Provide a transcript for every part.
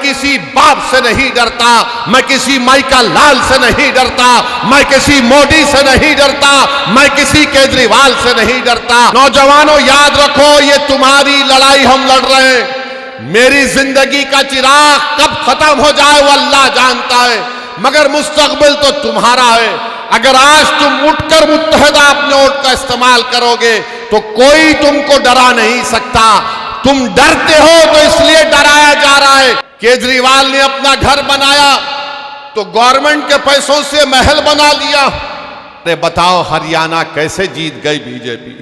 किसी बाप से नहीं डरता, मैं किसी माइका लाल से नहीं डरता, मैं किसी मोदी से नहीं डरता, मैं किसी केजरीवाल से नहीं डरता। नौजवानों याद रखो, ये तुम्हारी लड़ाई हम लड़ रहे हैं। मेरी जिंदगी का चिराग कब खत्म हो जाए वो अल्लाह जानता है, मगर मुस्तकबिल तो तुम्हारा है। अगर आज तुम उठकर मुत्तहदा अपने वोट का इस्तेमाल करोगे तो कोई तुमको डरा नहीं सकता। तुम डरते हो तो इसलिए डराया जा रहा है। केजरीवाल ने अपना घर बनाया तो गवर्नमेंट के पैसों से महल बना लिया। अरे बताओ हरियाणा कैसे जीत गई बीजेपी,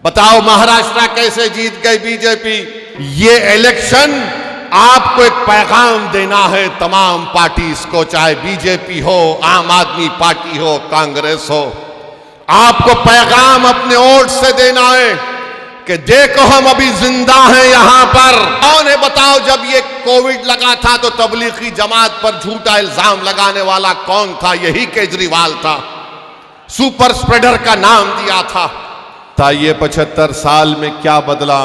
बताओ महाराष्ट्र कैसे जीत गई बीजेपी। ये इलेक्शन आपको एक पैगाम देना है तमाम पार्टीज को, चाहे बीजेपी हो, आम आदमी पार्टी हो, कांग्रेस हो। आपको पैगाम अपने वोट से देना है कि देखो हम अभी जिंदा हैं यहां पर। कौन है बताओ, जब ये कोविड लगा था तो तबलीगी जमात पर झूठा इल्जाम लगाने वाला कौन था? यही केजरीवाल था। सुपर स्प्रेडर का नाम दिया था। ये 75 साल में क्या बदला?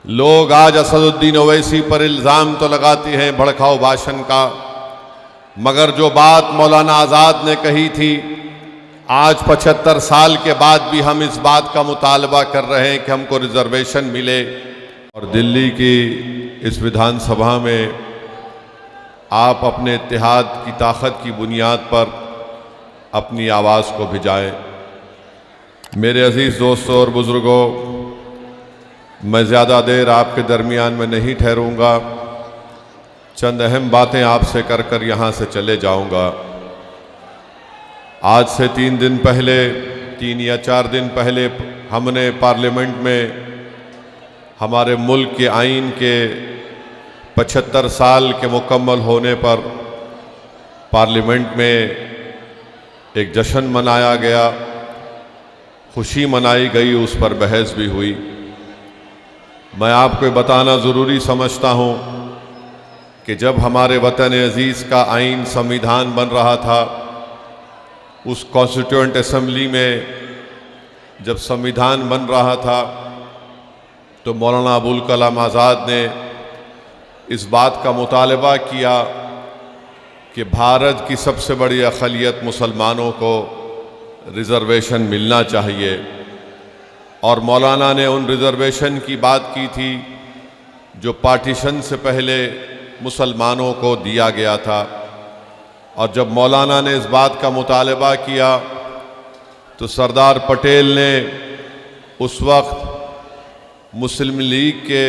लोग आज असदुद्दीन ओवैसी पर इल्जाम तो लगाते हैं भड़काऊ भाषण का, मगर जो बात मौलाना आज़ाद ने कही थी, आज 75 साल के बाद भी हम इस बात का मुतालबा कर रहे हैं कि हमको रिजर्वेशन मिले। और दिल्ली की इस विधानसभा में आप अपने इत्तेहाद की ताकत की बुनियाद पर अपनी आवाज़ को भिजाएं। मेरे अजीज़ दोस्तों और बुज़ुर्गों, मैं ज़्यादा देर आपके दरमियान में नहीं ठहरूंगा। चंद अहम बातें आपसे कर यहाँ से चले जाऊंगा। आज से 3 दिन पहले, 3 या 4 दिन पहले हमने पार्लियामेंट में हमारे मुल्क के आइन के 75 साल के मुकम्मल होने पर पार्लियामेंट में एक जश्न मनाया गया, खुशी मनाई गई, उस पर बहस भी हुई। मैं आपको बताना ज़रूरी समझता हूँ कि जब हमारे वतन अज़ीज़ का आइन संविधान बन रहा था, उस कॉन्स्टिट्यूएंट असेंबली में जब संविधान बन रहा था तो मौलाना अबुल कलाम आज़ाद ने इस बात का मुतालबा किया कि भारत की सबसे बड़ी अक़लियत मुसलमानों को रिज़र्वेशन मिलना चाहिए। और मौलाना ने उन रिज़र्वेशन की बात की थी जो पार्टीशन से पहले मुसलमानों को दिया गया था। और जब मौलाना ने इस बात का मुतालबा किया तो सरदार पटेल ने उस वक्त मुस्लिम लीग के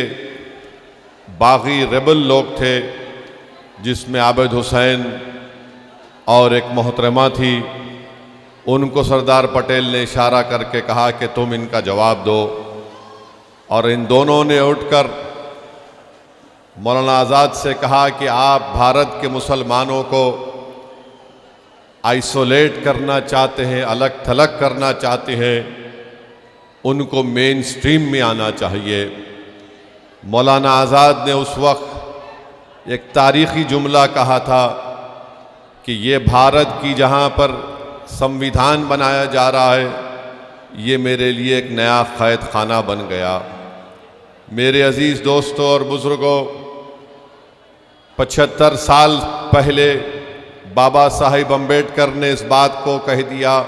बागी रेबल लोग थे, जिसमें आबिद हुसैन और एक मोहतरमा थी, उनको सरदार पटेल ने इशारा करके कहा कि तुम इनका जवाब दो। और इन दोनों ने उठकर मौलाना आज़ाद से कहा कि आप भारत के मुसलमानों को आइसोलेट करना चाहते हैं, अलग थलग करना चाहते हैं, उनको मेन स्ट्रीम में आना चाहिए। मौलाना आज़ाद ने उस वक्त एक तारीख़ी जुमला कहा था कि ये भारत की जहाँ पर संविधान बनाया जा रहा है, ये मेरे लिए एक नया क़ैद खाना बन गया। मेरे अज़ीज़ दोस्तों और बुज़ुर्गों, 75 साल पहले बाबा साहिब अम्बेडकर ने इस बात को कह दिया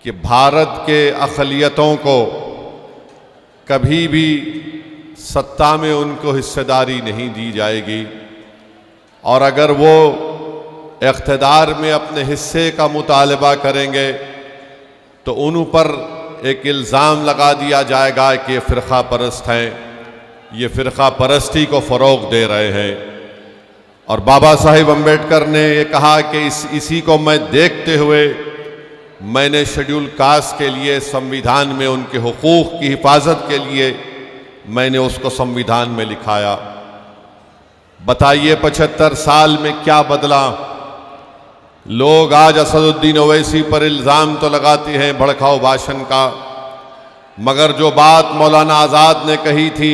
कि भारत के अक़लियतों को कभी भी सत्ता में उनको हिस्सेदारी नहीं दी जाएगी, और अगर वो इक़्तिदार में अपने हिस्से का मुतालबा करेंगे तो उन पर एक इल्ज़ाम लगा दिया जाएगा कि ये फ़िरक़ा परस्त हैं, ये फ़िरक़ा परस्ती को फ़रोग़ दे रहे हैं। और बाबा साहिब अम्बेडकर ने ये कहा कि इसी को मैं देखते हुए मैंने शेड्यूल कास्ट के लिए संविधान में उनके हुकूक़ की हिफाजत के लिए मैंने उसको संविधान में लिखाया। बताइए 75 साल में क्या बदला? लोग आज असदुद्दीन ओवैसी पर इल्ज़ाम तो लगाते हैं भड़काऊ भाषण का, मगर जो बात मौलाना आज़ाद ने कही थी,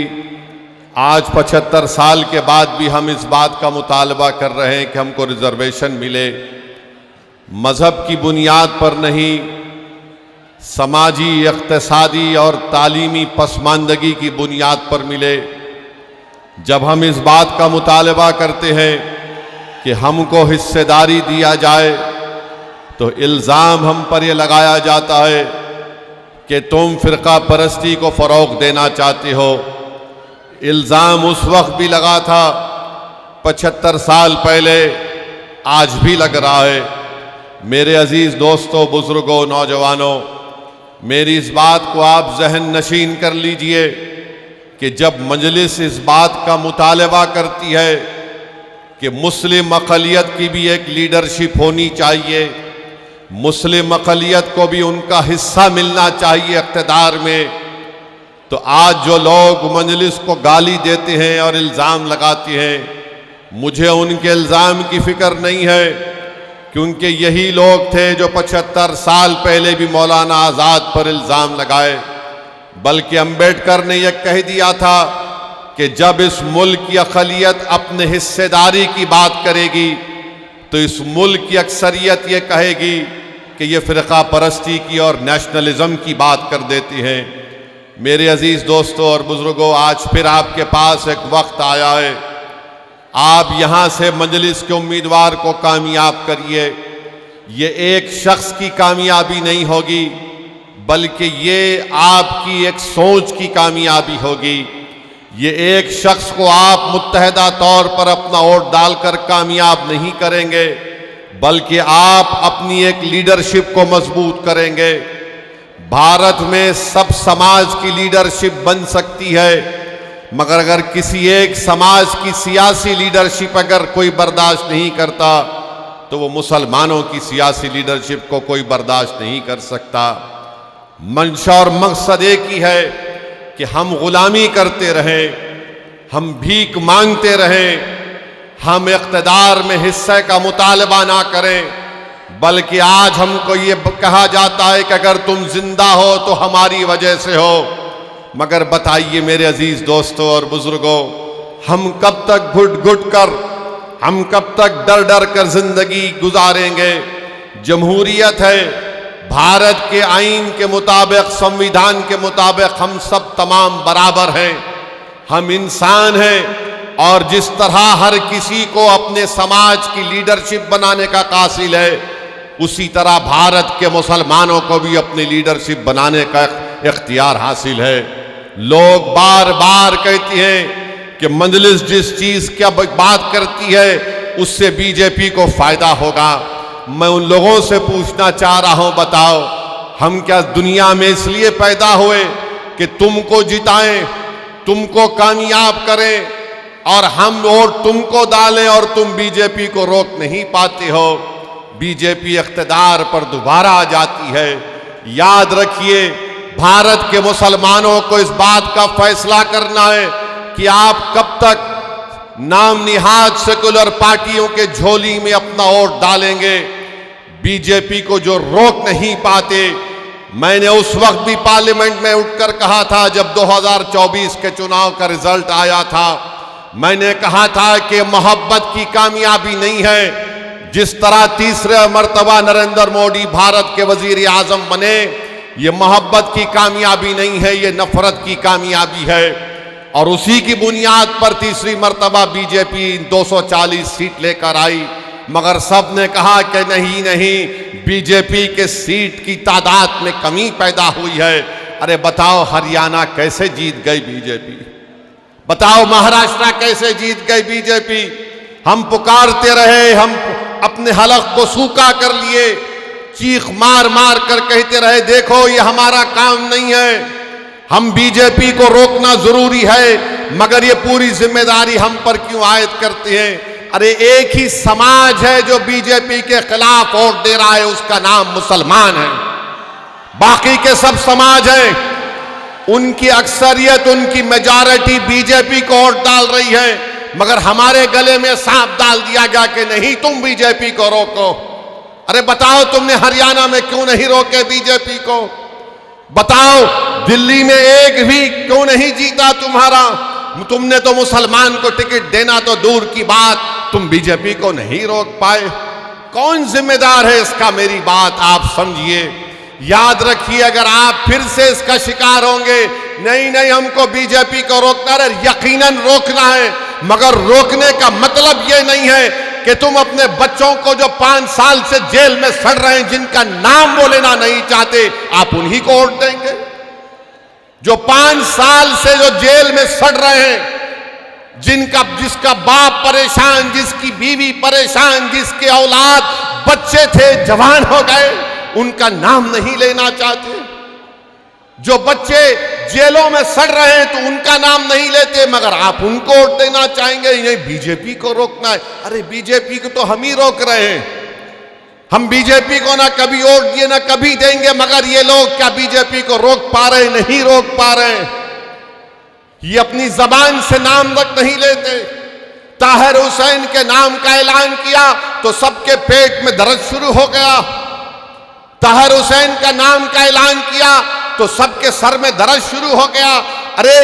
आज 75 साल के बाद भी हम इस बात का मुतालबा कर रहे हैं कि हमको रिजर्वेशन मिले। मज़हब की बुनियाद पर नहीं, समाजी, इक़्तिसादी और तालीमी पसमानदगी की बुनियाद पर मिले। जब हम इस बात का मुतालबा करते हैं कि हमको हिस्सेदारी दिया जाए तो इल्ज़ाम हम पर यह लगाया जाता है कि तुम फ़िरका परस्ती को फ़रोग़ देना चाहते हो। इल्ज़ाम उस वक्त भी लगा था 75 साल पहले, आज भी लग रहा है। मेरे अजीज़ दोस्तों, बुज़ुर्गों, नौजवानों, मेरी इस बात को आप जहन नशीन कर लीजिए कि जब मजलिस इस बात का मुतालबा करती है कि मुस्लिम अक़लियत की भी एक लीडरशिप होनी चाहिए, मुस्लिम अक़लियत को भी उनका हिस्सा मिलना चाहिए इक़्तिदार में, तो आज जो लोग मजलिस को गाली देते हैं और इल्ज़ाम लगाते हैं, मुझे उनके इल्ज़ाम की फ़िक्र नहीं है, क्योंकि यही लोग थे जो 75 साल पहले भी मौलाना आज़ाद पर इल्ज़ाम लगाए। बल्कि अम्बेडकर ने यह कह दिया था कि जब इस मुल्क की अक़लियत अपने हिस्सेदारी की बात करेगी तो इस मुल्क की अक्सरियत ये कहेगी कि ये फ़िरका परस्ती की और नेशनलिज़म की बात कर देती हैं। मेरे अजीज़ दोस्तों और बुज़ुर्गों, आज फिर आपके पास एक वक्त आया है, आप यहाँ से मजलिस के उम्मीदवार को कामयाब करिए। ये एक शख्स की कामयाबी नहीं होगी, बल्कि ये आपकी एक सोच की कामयाबी होगी। ये एक शख्स को आप मुत्तहदा तौर पर अपना वोट डालकर कामयाब नहीं करेंगे, बल्कि आप अपनी एक लीडरशिप को मजबूत करेंगे। भारत में सब समाज की लीडरशिप बन सकती है, मगर अगर किसी एक समाज की सियासी लीडरशिप अगर कोई बर्दाश्त नहीं करता तो वो मुसलमानों की सियासी लीडरशिप को कोई बर्दाश्त नहीं कर सकता। मंशा और मकसद एक ही है कि हम गुलामी करते रहें, हम भीख मांगते रहें, हम इक़्तिदार में हिस्से का मुतालबा ना करें, बल्कि आज हमको ये कहा जाता है कि अगर तुम जिंदा हो तो हमारी वजह से हो। मगर बताइए मेरे अजीज दोस्तों और बुजुर्गों, हम कब तक घुट घुट कर, हम कब तक डर डर कर जिंदगी गुजारेंगे? जमहूरियत है, भारत के आईन के मुताबिक, संविधान के मुताबिक हम सब तमाम बराबर हैं, हम इंसान हैं, और जिस तरह हर किसी को अपने समाज की लीडरशिप बनाने का कासिल है, उसी तरह भारत के मुसलमानों को भी अपनी लीडरशिप बनाने का इख्तियार हासिल है। लोग बार बार कहती हैं कि मजलिस जिस चीज़ की बात करती है उससे बीजेपी को फायदा होगा। मैं उन लोगों से पूछना चाह रहा हूं, बताओ हम क्या दुनिया में इसलिए पैदा हुए कि तुमको जिताएं, तुमको कामयाब करें, और हम वोट तुमको डालें और तुम बीजेपी को रोक नहीं पाते हो? बीजेपी इख्तिदार पर दोबारा आ जाती है। याद रखिए, भारत के मुसलमानों को इस बात का फैसला करना है कि आप कब तक नाम निहाद सेकुलर पार्टियों के झोली में अपना वोट डालेंगे। बीजेपी को जो रोक नहीं पाते, मैंने उस वक्त भी पार्लियामेंट में उठकर कहा था जब 2024 के चुनाव का रिजल्ट आया था, मैंने कहा था कि मोहब्बत की कामयाबी नहीं है। जिस तरह तीसरे मर्तबा नरेंद्र मोदी भारत के वजीर आजम बने, ये मोहब्बत की कामयाबी नहीं है, ये नफरत की कामयाबी है। और उसी की बुनियाद पर तीसरी मर्तबा बीजेपी 240 सीट लेकर आई। मगर सब ने कहा कि नहीं नहीं, बीजेपी के सीट की तादाद में कमी पैदा हुई है। अरे बताओ हरियाणा कैसे जीत गई बीजेपी? बताओ महाराष्ट्र कैसे जीत गई बीजेपी? हम पुकारते रहे, हम अपने हलक को सूखा कर लिए, चीख मार मार कर कहते रहे देखो ये हमारा काम नहीं है, हम बीजेपी को रोकना जरूरी है, मगर ये पूरी जिम्मेदारी हम पर क्यों आयद करते हैं? अरे एक ही समाज है जो बीजेपी के खिलाफ वोट दे रहा है, उसका नाम मुसलमान है। बाकी के सब समाज हैं, उनकी अक्सरियत, उनकी मेजॉरिटी बीजेपी को वोट डाल रही है, मगर हमारे गले में सांप डाल दिया गया कि नहीं तुम बीजेपी को रोको। अरे बताओ तुमने हरियाणा में क्यों नहीं रोके बीजेपी को? बताओ दिल्ली में एक भी क्यों नहीं जीता तुम्हारा? तुमने तो मुसलमान को टिकट देना तो दूर की बात, तुम बीजेपी को नहीं रोक पाए। कौन जिम्मेदार है इसका? मेरी बात आप समझिए। याद रखिए, अगर आप फिर से इसका शिकार होंगे, नहीं नहीं हमको बीजेपी को रोकना है, यकीनन रोकना है, मगर रोकने का मतलब ये नहीं है कि तुम अपने बच्चों को जो 5 साल से जेल में सड़ रहे हैं, जिनका नाम वो लेना नहीं चाहते, आप उन्हीं को वोट देंगे। जो 5 साल से जो जेल में सड़ रहे हैं, जिसका बाप परेशान, जिसकी बीवी परेशान, जिसके औलाद बच्चे थे जवान हो गए, उनका नाम नहीं लेना चाहते। जो बच्चे जेलों में सड़ रहे हैं तो उनका नाम नहीं लेते, मगर आप उनको वोट देना चाहेंगे। ये बीजेपी को रोकना है। अरे बीजेपी को तो हम ही रोक रहे हैं। हम बीजेपी को ना कभी वोट दिए ना कभी देंगे, मगर ये लोग क्या बीजेपी को रोक पा रहे? नहीं रोक पा रहे। ये अपनी जबान से नाम तक नहीं लेते। ताहिर हुसैन के नाम का ऐलान किया तो सबके पेट में दर्द शुरू हो गया। ताहिर हुसैन का नाम का ऐलान किया तो सबके सर में दर्द शुरू हो गया। अरे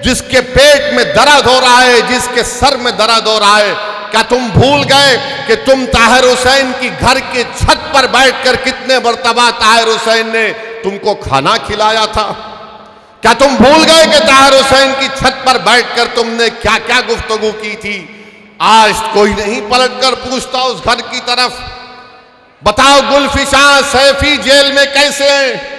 जिसके पेट में दर्द हो रहा है, जिसके सर में दर्द हो रहा है, क्या तुम भूल गए कि तुम ताहिर हुसैन की घर की छत पर बैठकर कितने मर्तबा ताहिर हुसैन ने तुमको खाना खिलाया था? क्या तुम भूल गए कि ताहिर हुसैन की छत पर बैठकर तुमने क्या क्या गुफ्तगू की थी? आज कोई नहीं पलटकर पूछता उस घर की तरफ। बताओ गुलफिशां सैफी जेल में कैसे हैं?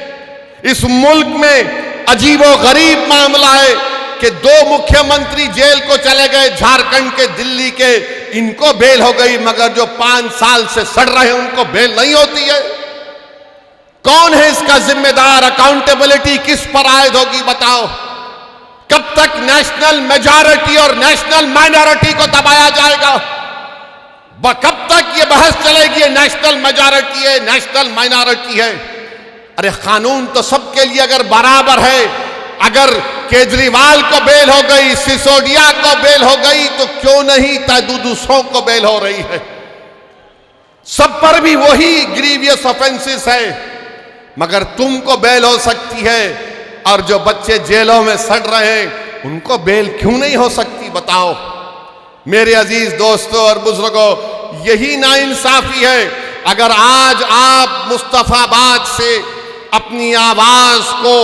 इस मुल्क में अजीबो गरीब मामला है कि 2 मुख्यमंत्री जेल को चले गए, झारखंड के, दिल्ली के, इनको बेल हो गई, मगर जो 5 साल से सड़ रहे हैं उनको बेल नहीं होती है। कौन है इसका जिम्मेदार? अकाउंटेबिलिटी किस पर आयद होगी? बताओ। कब तक नेशनल मेजॉरिटी और नेशनल माइनॉरिटी को दबाया जाएगा? कब तक ये बहस चलेगी? ये नेशनल मेजॉरिटी है, नेशनल माइनॉरिटी है। अरे कानून तो सबके लिए अगर बराबर है, अगर केजरीवाल को बेल हो गई, सिसोदिया को बेल हो गई, तो क्यों नहीं दूसरों को बेल हो रही है? सब पर भी वही ग्रीवियस ऑफेंसेस है, मगर तुमको बेल हो सकती है, और जो बच्चे जेलों में सड़ रहे हैं उनको बेल क्यों नहीं हो सकती? बताओ। मेरे अजीज दोस्तों और बुजुर्गों, यही नाइंसाफी है। अगर आज आप मुस्तफाबाद से अपनी आवाज को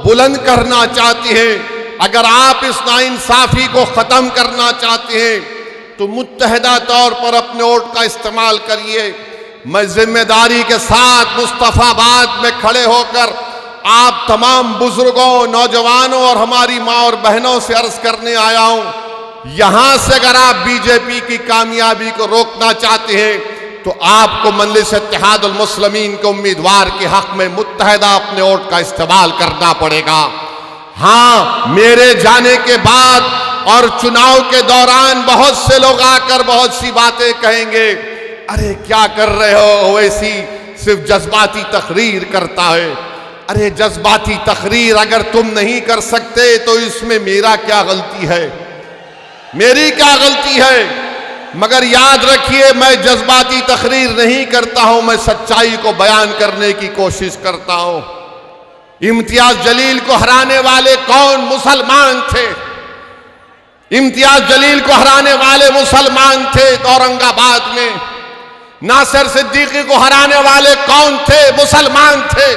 बुलंद करना चाहते हैं, अगर आप इस नाइंसाफी को खत्म करना चाहते हैं, तो मुत्तहदा तौर पर अपने वोट का इस्तेमाल करिए। मैं जिम्मेदारी के साथ मुस्तफाबाद में खड़े होकर आप तमाम बुजुर्गों, नौजवानों और हमारी माँ और बहनों से अर्ज करने आया हूं, यहां से अगर आप बीजेपी की कामयाबी को रोकना चाहते हैं तो आपको मजलिस इत्तेहादुल मुस्लिमीन के उम्मीदवार के हक में मुत्तहदा अपने वोट का इस्तेमाल करना पड़ेगा। हां, मेरे जाने के बाद और चुनाव के दौरान बहुत से लोग आकर बहुत सी बातें कहेंगे, अरे क्या कर रहे हो, वैसी सिर्फ जज्बाती तकरीर करता है। अरे जज्बाती तकरीर अगर तुम नहीं कर सकते तो इसमें मेरा क्या गलती है? मेरी क्या गलती है? मगर याद रखिए, मैं जज्बाती तकरीर नहीं करता हूं, मैं सच्चाई को बयान करने की कोशिश करता हूं। इम्तियाज जलील को हराने वाले कौन? मुसलमान थे। इम्तियाज जलील को हराने वाले मुसलमान थे औरंगाबाद में। नासिर सिद्दीकी को हराने वाले कौन थे? मुसलमान थे।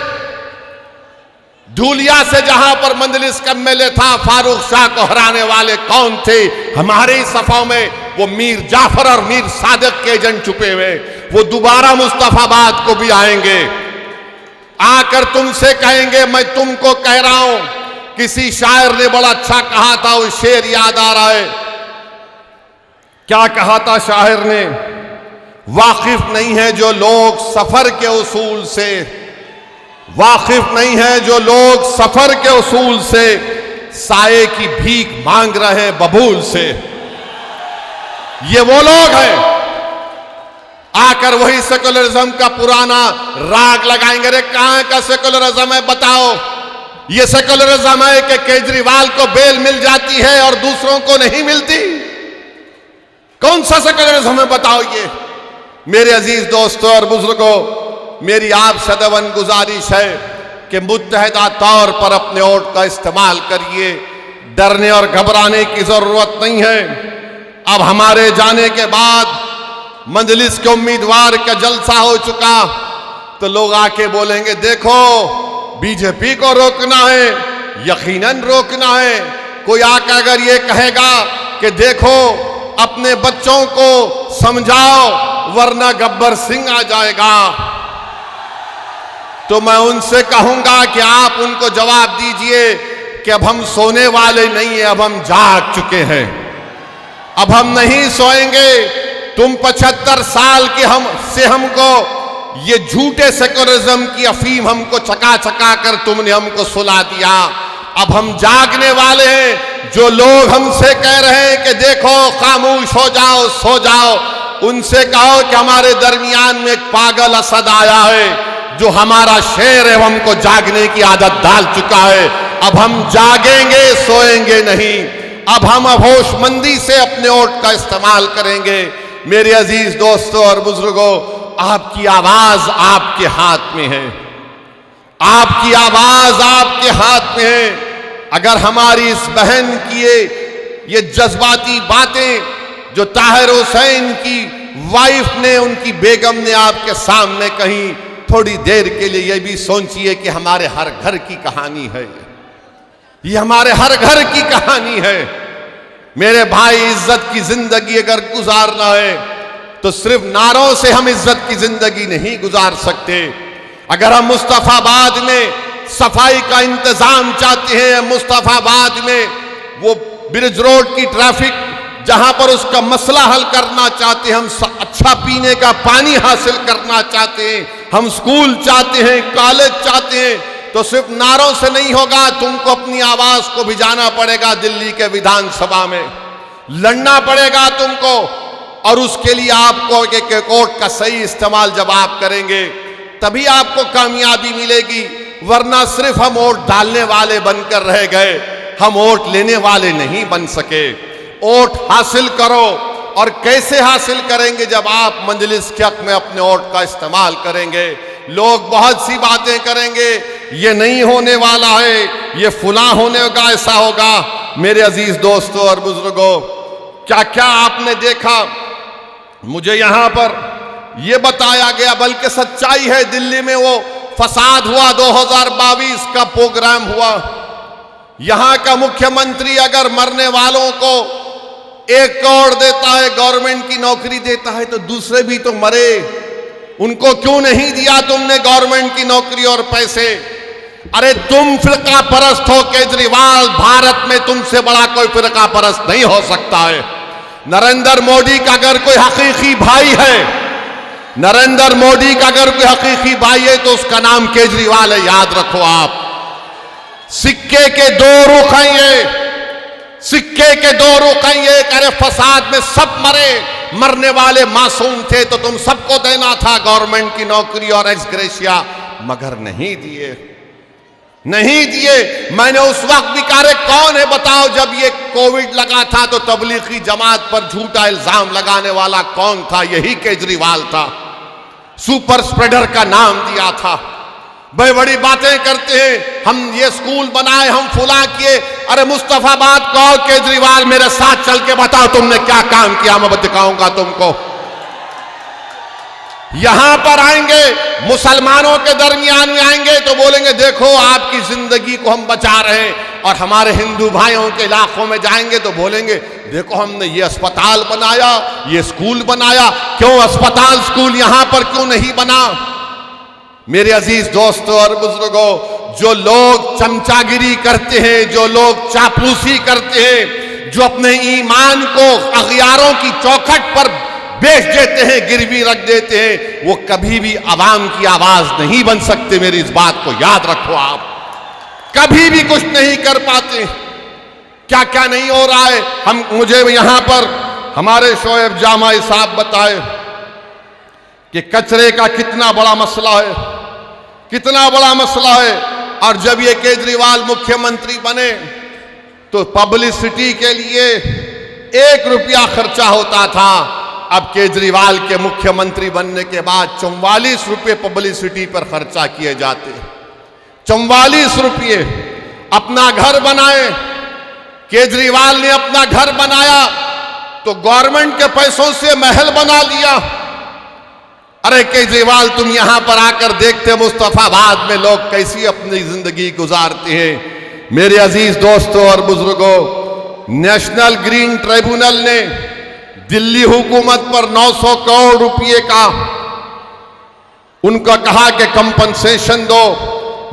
धूलिया से जहां पर मंजलिस का एमएलए था, फारूक शाह को हराने वाले कौन थे? हमारे ही सफों में वो मीर जाफर और मीर सादिक के एजेंट छुपे हुए, वो दोबारा मुस्तफाबाद को भी आएंगे, आकर तुमसे कहेंगे मैं तुमको कह रहा हूं। किसी शायर ने बड़ा अच्छा कहा था, वो शेर याद आ रहा है। क्या कहा था शायर ने? वाकिफ नहीं है जो लोग सफर के उसूल से, वाकिफ नहीं है जो लोग सफर के उसूल से, साये की भीख मांग रहे हैं बबूल से। ये वो लोग हैं आकर वही सेकुलरिज्म का पुराना राग लगाएंगे। अरे कहां का सेकुलरिज्म है? बताओ। ये सेकुलरिज्म है कि केजरीवाल को बेल मिल जाती है और दूसरों को नहीं मिलती? कौन सा सेकुलरिज्म है? बताओ ये। मेरे अजीज दोस्तों और बुजुर्गों, मेरी आप सदैवन गुजारिश है कि मुत्तहदा तौर पर अपने वोट का इस्तेमाल करिए। डरने और घबराने की जरूरत नहीं है। अब हमारे जाने के बाद मजलिस के उम्मीदवार का जलसा हो चुका, तो लोग आके बोलेंगे देखो बीजेपी को रोकना है, यकीनन रोकना है। कोई आकर अगर ये कहेगा कि देखो अपने बच्चों को समझाओ वरना गब्बर सिंह आ जाएगा, तो मैं उनसे कहूंगा कि आप उनको जवाब दीजिए कि अब हम सोने वाले नहीं हैं, अब हम जाग चुके हैं, अब हम नहीं सोएंगे। तुम 75 साल के हमको ये झूठे सेकुलरिज्म की अफीम हमको चका चका कर तुमने हमको सुला दिया। अब हम जागने वाले हैं। जो लोग हमसे कह रहे हैं कि देखो खामोश हो जाओ, सो जाओ, उनसे कहो कि हमारे दरमियान में एक पागल असद आया है जो हमारा शेर है, हमको जागने की आदत डाल चुका है। अब हम जागेंगे, सोएंगे नहीं। अब हम होशमंदी से अपने वोट का इस्तेमाल करेंगे। मेरे अजीज दोस्तों और बुजुर्गों, आपकी आवाज आपके हाथ में है, आपकी आवाज आपके हाथ में है। अगर हमारी इस बहन की ये जज्बाती बातें जो ताहिर हुसैन की वाइफ ने, उनकी बेगम ने आपके सामने कही, थोड़ी देर के लिए ये भी सोचिए कि हमारे हर घर की कहानी है, ये हमारे हर घर की कहानी है। मेरे भाई, इज्जत की जिंदगी अगर गुजारना है तो सिर्फ नारों से हम इज्जत की जिंदगी नहीं गुजार सकते। अगर हम मुस्तफाबाद में सफाई का इंतजाम चाहते हैं, मुस्तफाबाद में वो ब्रिज रोड की ट्रैफिक जहां पर उसका मसला हल करना चाहते हैं, हम अच्छा पीने का पानी हासिल करना चाहते हैं, हम स्कूल चाहते हैं, कॉलेज चाहते हैं, तो सिर्फ नारों से नहीं होगा। तुमको अपनी आवाज को भी जाना पड़ेगा, दिल्ली के विधानसभा में लड़ना पड़ेगा तुमको, और उसके लिए आपको एक वोट का सही इस्तेमाल जब आप करेंगे तभी आपको कामयाबी मिलेगी। वरना सिर्फ हम वोट डालने वाले बनकर रह गए, हम वोट लेने वाले नहीं बन सके। वोट हासिल करो, और कैसे हासिल करेंगे? जब आप मजलिस के हक में अपने वोट का इस्तेमाल करेंगे। लोग बहुत सी बातें करेंगे, ये नहीं होने वाला है, ये फुला होने का ऐसा होगा। मेरे अजीज दोस्तों और बुजुर्गों, क्या क्या आपने देखा? मुझे यहां पर यह बताया गया, बल्कि सच्चाई है, दिल्ली में वो फसाद हुआ, 2022 का प्रोग्राम हुआ। यहां का मुख्यमंत्री अगर मरने वालों को 1 करोड़ देता है, गवर्नमेंट की नौकरी देता है, तो दूसरे भी तो मरे, उनको क्यों नहीं दिया तुमने गवर्नमेंट की नौकरी और पैसे? अरे तुम फिरका परस्त हो केजरीवाल, भारत में तुमसे बड़ा कोई फिरका परस्त नहीं हो सकता है। नरेंद्र मोदी का अगर कोई हकीकी भाई है, नरेंद्र मोदी का अगर कोई हकीकी भाई है तो उसका नाम केजरीवाल है, याद रखो आप। सिक्के के 2 रुख हैं ये, सिक्के के 2 रुख हैं ये। अरे फसाद में सब मरे, मरने वाले मासूम थे, तो तुम सबको देना था गवर्नमेंट की नौकरी और एक्स ग्रेशिया, मगर नहीं दिए, नहीं दिए। मैंने उस वक्त भी कहा, कौन है बताओ, जब ये कोविड लगा था तो तबलीगी जमात पर झूठा इल्जाम लगाने वाला कौन था? यही केजरीवाल था, सुपर स्प्रेडर का नाम दिया था। बड़ी बड़ी बातें करते हैं, हम ये स्कूल बनाए, हम फुला किए। अरे मुस्तफाबाद कहो, केजरीवाल मेरे साथ चल के बताओ तुमने क्या काम किया, मैं दिखाऊंगा तुमको। यहां पर आएंगे, मुसलमानों के दरमियान में आएंगे तो बोलेंगे देखो आपकी जिंदगी को हम बचा रहे हैं, और हमारे हिंदू भाइयों के इलाकों में जाएंगे तो बोलेंगे देखो हमने ये अस्पताल बनाया, ये स्कूल बनाया। क्यों अस्पताल स्कूल यहां पर क्यों नहीं बना? मेरे अजीज दोस्तों और बुजुर्गों, जो लोग चमचागिरी करते हैं, जो लोग चापलूसी करते हैं, जो अपने ईमान को अगयारों की चौखट पर बेच देते हैं, गिरवी रख देते हैं, वो कभी भी आवाम की आवाज नहीं बन सकते। मेरी इस बात को याद रखो, आप कभी भी कुछ नहीं कर पाते। क्या क्या नहीं हो रहा है, मुझे यहां पर हमारे शोएब जामाई साहब बताए कि कचरे का कितना बड़ा मसला है, कितना बड़ा मसला है। और जब ये केजरीवाल मुख्यमंत्री बने तो पब्लिसिटी के लिए 1 रुपया खर्चा होता था। अब केजरीवाल के मुख्यमंत्री बनने के बाद 44 रुपये पब्लिसिटी पर खर्चा किए जाते हैं। 44 रुपये। अपना घर बनाए, केजरीवाल ने अपना घर बनाया तो गवर्नमेंट के पैसों से महल बना लिया। अरे केजरीवाल, तुम यहां पर आकर देखते मुस्तफाबाद में लोग कैसी अपनी जिंदगी गुजारते हैं। मेरे अजीज दोस्तों और बुजुर्गों, नेशनल ग्रीन ट्रिब्यूनल ने दिल्ली हुकूमत पर 900 करोड़ रुपए का उनका कहा कि कंपनसेशन दो,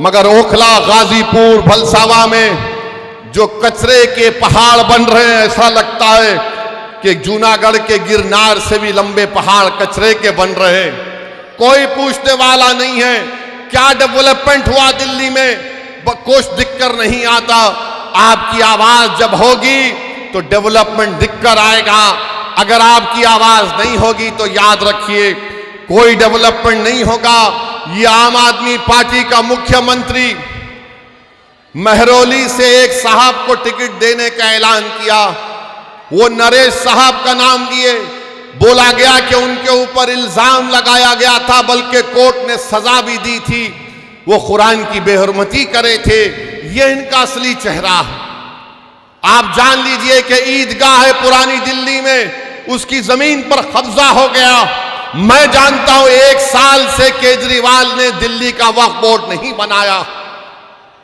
मगर ओखला, गाजीपुर, भलसावा में जो कचरे के पहाड़ बन रहे हैं, ऐसा लगता है कि जूनागढ़ के गिरनार से भी लंबे पहाड़ कचरे के बन रहे हैं। कोई पूछने वाला नहीं है क्या डेवलपमेंट हुआ दिल्ली में, कुछ दिक्कत नहीं आता। आपकी आवाज जब होगी तो डेवलपमेंट दिक्कत आएगा, अगर आपकी आवाज नहीं होगी तो याद रखिए कोई डेवलपमेंट नहीं होगा। ये आम आदमी पार्टी का मुख्यमंत्री महरौली से एक साहब को टिकट देने का ऐलान किया, वो नरेश साहब का नाम लिए, बोला गया कि उनके ऊपर इल्जाम लगाया गया था, बल्कि कोर्ट ने सजा भी दी थी, वो कुरान की बेहुरमती करे थे। ये इनका असली चेहरा है। आप जान लीजिए कि ईदगाह है पुरानी दिल्ली में, उसकी जमीन पर कब्जा हो गया। मैं जानता हूं 1 साल से केजरीवाल ने दिल्ली का वक्फ बोर्ड नहीं बनाया।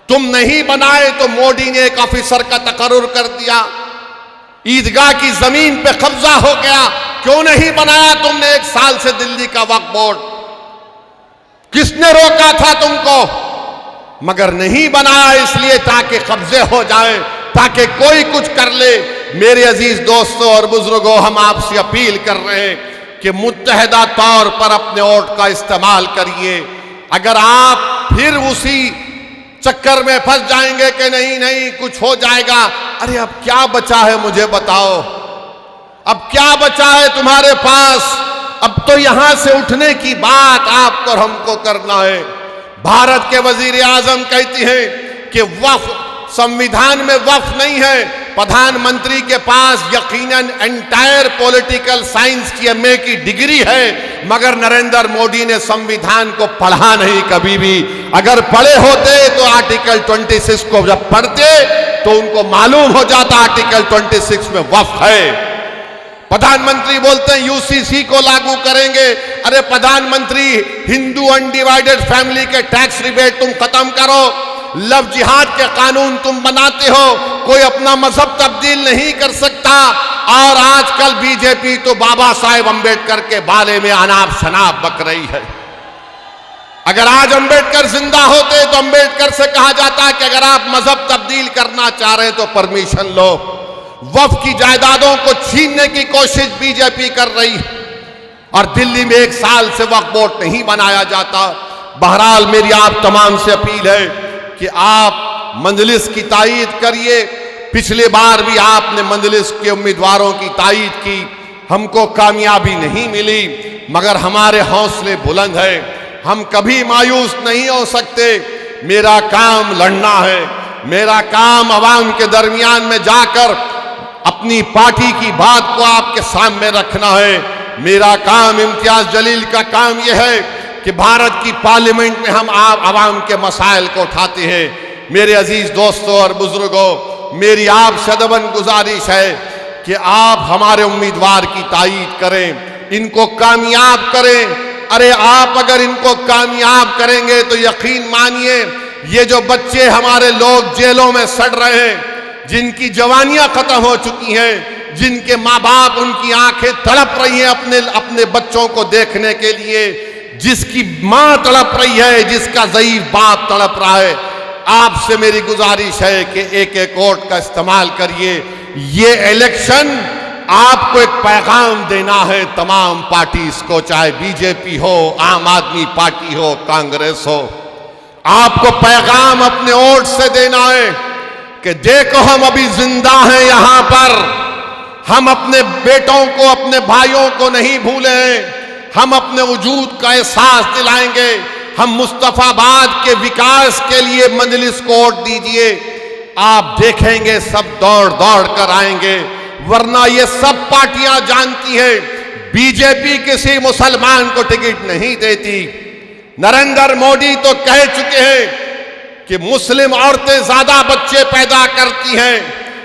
तुम नहीं बनाए तो मोदी ने एक ऑफिसर का तकर्रुर कर दिया। ईदगाह की जमीन पे कब्जा हो गया, क्यों नहीं बनाया तुमने 1 साल से दिल्ली का वक्फ बोर्ड? किसने रोका था तुमको? मगर नहीं बनाया इसलिए ताकि कब्जे हो जाए, ताकि कोई कुछ कर ले। मेरे अजीज दोस्तों और बुजुर्गों, हम आपसे अपील कर रहे हैं कि मुत्तहदा तौर पर अपने वोट का इस्तेमाल करिए। अगर आप फिर उसी चक्कर में फंस जाएंगे कि नहीं नहीं कुछ हो जाएगा, अरे अब क्या बचा है मुझे बताओ, अब क्या बचा है तुम्हारे पास? अब तो यहां से उठने की बात आपको और हमको करना है। भारत के वजीर आजम कहती हैं कि वक्फ संविधान में वक्फ नहीं है। प्रधानमंत्री के पास यकीनन एंटायर पॉलिटिकल साइंस की एमए की डिग्री है, मगर नरेंद्र मोदी ने संविधान को पढ़ा नहीं कभी भी। अगर पढ़े होते तो आर्टिकल 26 को जब पढ़ते तो उनको मालूम हो जाता आर्टिकल 26 में वक्फ है। प्रधानमंत्री बोलते हैं यूसीसी को लागू करेंगे। अरे प्रधानमंत्री, हिंदू अनडिवाइडेड फैमिली के टैक्स रिबेट तुम खत्म करो, लव जिहाद के कानून तुम बनाते हो, कोई अपना मजहब तब्दील नहीं कर सकता। और आजकल बीजेपी तो बाबा साहेब अंबेडकर के बारे में अनाप शनाप बक रही है। अगर आज अंबेडकर जिंदा होते तो अंबेडकर से कहा जाता कि अगर आप मजहब तब्दील करना चाह रहे हैं तो परमिशन लो। वक्फ की जायदादों को छीनने की कोशिश बीजेपी कर रही है और दिल्ली में 1 साल से वक्फ बोर्ड नहीं बनाया जाता। बहरहाल मेरी आप तमाम से अपील है कि आप मंजलिस की तायीद करिए। पिछले बार भी आपने मंजलिस के उम्मीदवारों की तायीद की, हमको कामयाबी नहीं मिली, मगर हमारे हौसले बुलंद है, हम कभी मायूस नहीं हो सकते। मेरा काम लड़ना है, मेरा काम अवाम के दरमियान में जाकर अपनी पार्टी की बात को आपके सामने रखना है। मेरा काम, इम्तियाज जलील का काम यह है कि भारत की पार्लियामेंट में हम आवाम के मसाइल को उठाते हैं। मेरे अजीज दोस्तों और बुजुर्गों, मेरी आपसे अदबन गुजारिश है कि आप हमारे उम्मीदवार की तायीद करें, इनको कामयाब करें। अरे आप अगर इनको कामयाब करेंगे तो यकीन मानिए ये जो बच्चे हमारे लोग जेलों में सड़ रहे हैं, जिनकी जवानियां खत्म हो चुकी हैं, जिनके माँ बाप, उनकी आंखें तड़प रही हैं अपने बच्चों को देखने के लिए, जिसकी मां तड़प रही है, जिसका ज़ईफ बाप तड़प रहा है, आपसे मेरी गुजारिश है कि एक एक वोट का इस्तेमाल करिए। ये इलेक्शन आपको एक पैगाम देना है तमाम पार्टीज को, चाहे बीजेपी हो, आम आदमी पार्टी हो, कांग्रेस हो। आपको पैगाम अपने वोट से देना है कि देखो हम अभी जिंदा हैं यहां पर, हम अपने बेटों को, अपने भाइयों को नहीं भूले हैं, हम अपने वजूद का एहसास दिलाएंगे। हम मुस्तफाबाद के विकास के लिए मजलिस को वोट दीजिए, आप देखेंगे सब दौड़ दौड़ कर आएंगे। वरना ये सब पार्टियां जानती हैं बीजेपी किसी मुसलमान को टिकट नहीं देती। नरेंद्र मोदी तो कह चुके हैं कि मुस्लिम औरतें ज्यादा बच्चे पैदा करती हैं।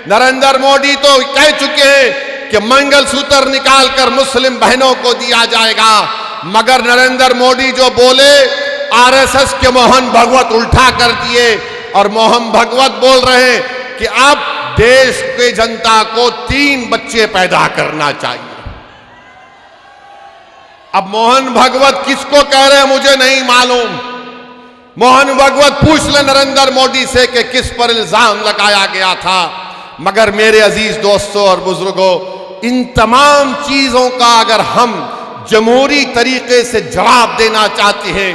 नरेंद्र मोदी तो कह चुके हैं कि मंगलसूत्र निकालकर मुस्लिम बहनों को दिया जाएगा। मगर नरेंद्र मोदी जो बोले, आरएसएस के मोहन भगवत उल्टा कर दिए। और मोहन भगवत बोल रहे हैं कि अब देश के जनता को 3 बच्चे पैदा करना चाहिए। अब मोहन भगवत किसको कह रहे हैं मुझे नहीं मालूम। मोहन भगवत पूछ ले नरेंद्र मोदी से कि किस पर इल्जाम लगाया गया था। मगर मेरे अजीज दोस्तों और बुजुर्गों, इन तमाम चीजों का अगर हम जमहूरी तरीके से जवाब देना चाहते हैं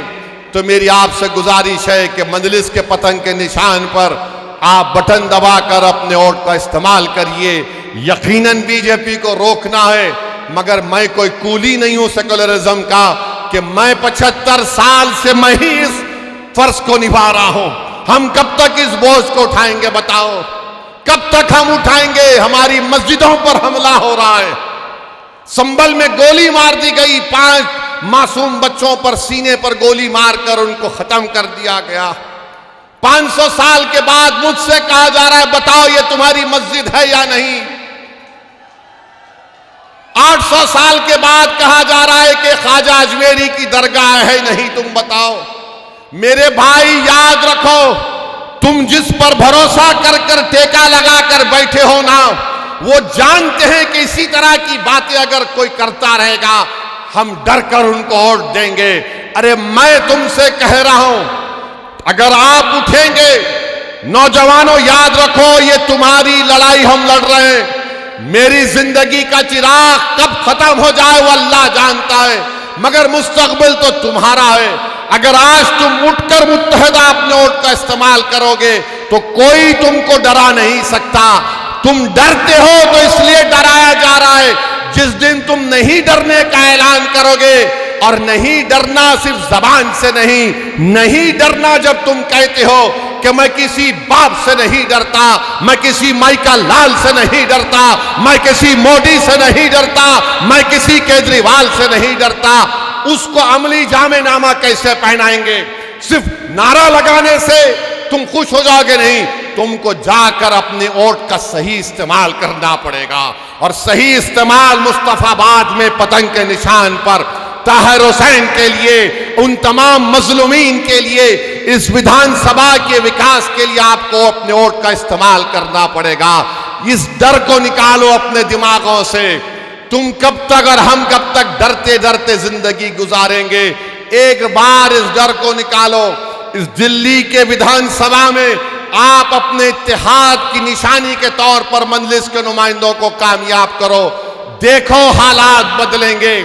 तो मेरी आपसे गुजारिश है कि मजलिस के पतंग के निशान पर आप बटन दबाकर अपने वोट का इस्तेमाल करिए। यकीनन बीजेपी को रोकना है, मगर मैं कोई कूली नहीं हूं सेकुलरिज्म का कि मैं 75 साल से मैं ही इस फर्ज को निभा रहा हूं। हम कब तक इस बोझ को उठाएंगे बताओ? कब तक हम उठाएंगे? हमारी मस्जिदों पर हमला हो रहा है। संभल में गोली मार दी गई, 5 मासूम बच्चों पर सीने पर गोली मारकर उनको खत्म कर दिया गया। 500 साल के बाद मुझसे कहा जा रहा है बताओ ये तुम्हारी मस्जिद है या नहीं। 800 साल के बाद कहा जा रहा है कि ख्वाजा अजमेरी की दरगाह है नहीं, तुम बताओ। मेरे भाई याद रखो, तुम जिस पर भरोसा कर कर टेका लगा कर बैठे हो ना, वो जानते हैं कि इसी तरह की बातें अगर कोई करता रहेगा हम डर कर उनको वोट देंगे। अरे मैं तुमसे कह रहा हूं, अगर आप उठेंगे, नौजवानों याद रखो ये तुम्हारी लड़ाई हम लड़ रहे हैं। मेरी जिंदगी का चिराग कब खत्म हो जाए वो अल्लाह जानता है, मगर मुस्तकबिल तो तुम्हारा है। अगर आज तुम उठकर मुत्तहदा अपने वोट का इस्तेमाल करोगे तो कोई तुमको डरा नहीं सकता। तुम डरते हो तो इसलिए डराया जा रहा है। जिस दिन तुम नहीं डरने का ऐलान करोगे, और नहीं डरना सिर्फ जबान से नहीं डरना जब तुम कहते हो कि मैं किसी बाप से नहीं डरता, मैं किसी माइका लाल से नहीं डरता, मैं किसी मोदी से नहीं डरता, मैं किसी केजरीवाल से नहीं डरता, उसको अमली जामेनामा कैसे पहनाएंगे? सिर्फ नारा लगाने से तुम खुश हो जाओगे नहीं, तुमको जाकर अपने वोट का सही इस्तेमाल करना पड़ेगा। और सही इस्तेमाल मुस्तफाबाद में पतंग के निशान पर ताहिर हुसैन के लिए, उन तमाम मजलूमीन के लिए, इस विधानसभा के विकास के लिए आपको अपने वोट का इस्तेमाल करना पड़ेगा। इस डर को निकालो अपने दिमागों से। तुम कब तक और हम कब तक डरते डरते जिंदगी गुजारेंगे? एक बार इस डर को निकालो। इस दिल्ली के विधानसभा में आप अपने इत्तेहाद की निशानी के तौर पर मजलिस के नुमाइंदों को कामयाब करो। देखो हालात बदलेंगे,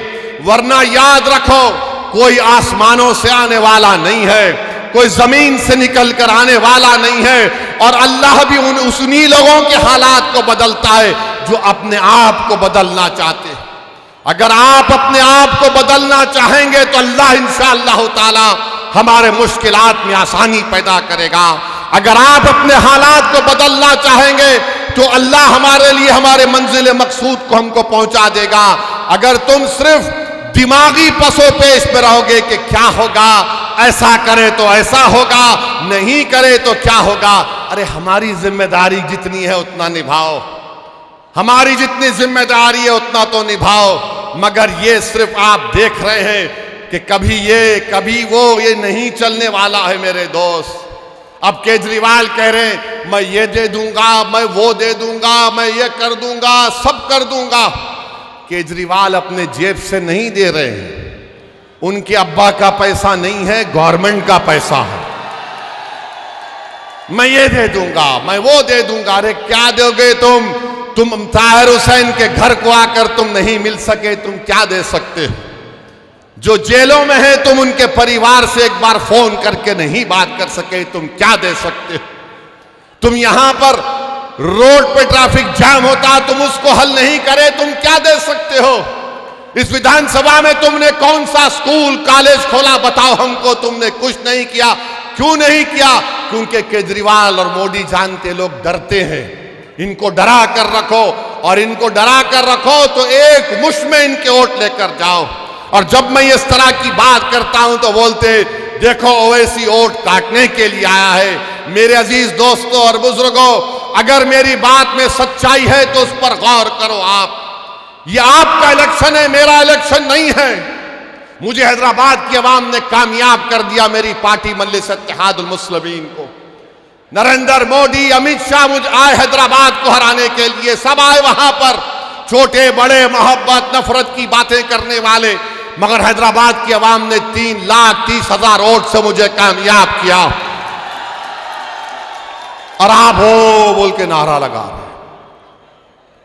वरना याद रखो कोई आसमानों से आने वाला नहीं है, कोई जमीन से निकल कर आने वाला नहीं है। और अल्लाह भी उन्हीं लोगों के हालात को बदलता है जो अपने आप को बदलना चाहते हैं। अगर आप अपने आप को बदलना चाहेंगे तो अल्लाह इंशाअल्लाह ताला हमारे मुश्किलात में आसानी पैदा करेगा। अगर आप अपने हालात को बदलना चाहेंगे तो अल्लाह हमारे लिए हमारे मंजिल मकसूद को हमको पहुंचा देगा। अगर तुम सिर्फ दिमागी पसोपेश पे रहोगे कि क्या होगा, ऐसा करे तो ऐसा होगा, नहीं करे तो क्या होगा, अरे हमारी जिम्मेदारी जितनी है उतना निभाओ, हमारी जितनी जिम्मेदारी है उतना तो निभाओ। मगर ये सिर्फ आप देख रहे हैं कि कभी ये कभी वो, ये नहीं चलने वाला है मेरे दोस्त। अब केजरीवाल कह रहे हैं मैं ये दे दूंगा, मैं वो दे दूंगा, मैं ये कर दूंगा, सब कर दूंगा। केजरीवाल अपने जेब से नहीं दे रहे हैं, उनके अब्बा का पैसा नहीं है, गवर्नमेंट का पैसा है। मैं ये दे दूंगा, मैं वो दे दूंगा। अरे क्या दोगे तुम ताहिर हुसैन के घर को आकर तुम नहीं मिल सके, तुम क्या दे सकते हो? जो जेलों में है तुम उनके परिवार से एक बार फोन करके नहीं बात कर सके, तुम क्या दे सकते हो? तुम यहां पर रोड पे ट्रैफिक जाम होता, तुम उसको हल नहीं करे, तुम क्या दे सकते हो? इस विधानसभा में तुमने कौन सा स्कूल कॉलेज खोला बताओ हमको? तुमने कुछ नहीं किया। क्यों नहीं किया? क्योंकि केजरीवाल और मोदी जानते लोग डरते हैं। इनको डरा कर रखो, और इनको डरा कर रखो तो एक मुश्त में इनके वोट लेकर जाओ। और जब मैं इस तरह की बात करता हूं तो बोलते देखो ओवैसी वोट काटने के लिए आया है। मेरे अजीज दोस्तों और बुजुर्गों, अगर मेरी बात में सच्चाई है तो उस पर गौर करो। आप, ये आपका इलेक्शन है, मेरा इलेक्शन नहीं है। मुझे हैदराबाद की आवाम ने कामयाब कर दिया, मेरी पार्टी मजलिस इत्तेहादुल मुस्लिमीन को। नरेंद्र मोदी, अमित शाह मुझ आए हैदराबाद को हराने के लिए, सब आए वहां पर, छोटे बड़े, मोहब्बत नफरत की बातें करने वाले, मगर हैदराबाद की आवाम ने 3,30,000 वोट से मुझे कामयाब किया। और आप हो बोल के नारा लगा रहे।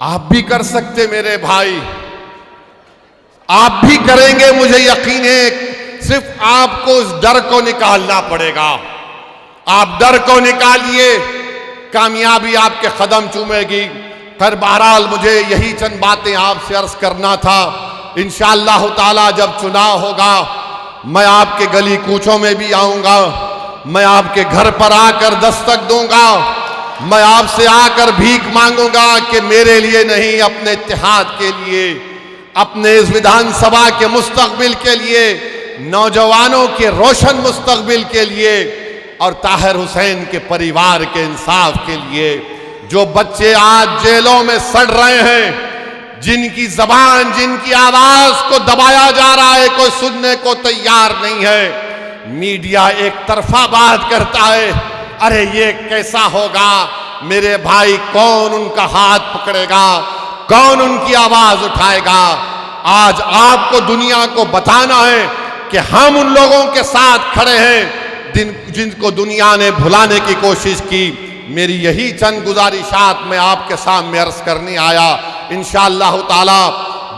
आप भी कर सकते मेरे भाई, आप भी करेंगे, मुझे यकीन है। सिर्फ आपको उस डर को निकालना पड़ेगा। आप डर को निकालिए, कामयाबी आपके कदम चूमेगी। खैर बहरहाल मुझे यही चंद बातें आपसे अर्ज करना था। इंशाअल्लाह ताला जब चुनाव होगा, मैं आपके गली कूचों में भी आऊंगा, मैं आपके घर पर आकर दस्तक दूंगा, मैं आपसे आकर भीख मांगूंगा कि मेरे लिए नहीं, अपने इत्तेहाद के लिए, अपने इस विधानसभा के मुस्तकबिल के लिए, नौजवानों के रोशन मुस्तकबिल के लिए और ताहिर हुसैन के परिवार के इंसाफ के लिए। जो बच्चे आज जेलों में सड़ रहे हैं, जिनकी जबान, जिनकी आवाज को दबाया जा रहा है, कोई सुनने को तैयार नहीं है। मीडिया एक तरफा बात करता है, अरे ये कैसा होगा मेरे भाई, कौन उनका हाथ पकड़ेगा, कौन उनकी आवाज उठाएगा। आज आपको दुनिया को बताना है कि हम उन लोगों के साथ खड़े हैं जिनको दुनिया ने भुलाने की कोशिश की। मेरी यही चंद गुजारिशात मैं आपके सामने अर्ज करने आया। इंशाअल्लाह ताला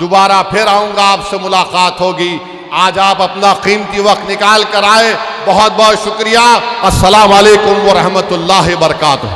दोबारा फिर आऊंगा, आपसे मुलाकात होगी। आज आप अपना कीमती वक्त निकाल कर आए, बहुत बहुत शुक्रिया। अस्सलाम वालेकुम व रहमतुल्लाहि व बरकातुहू।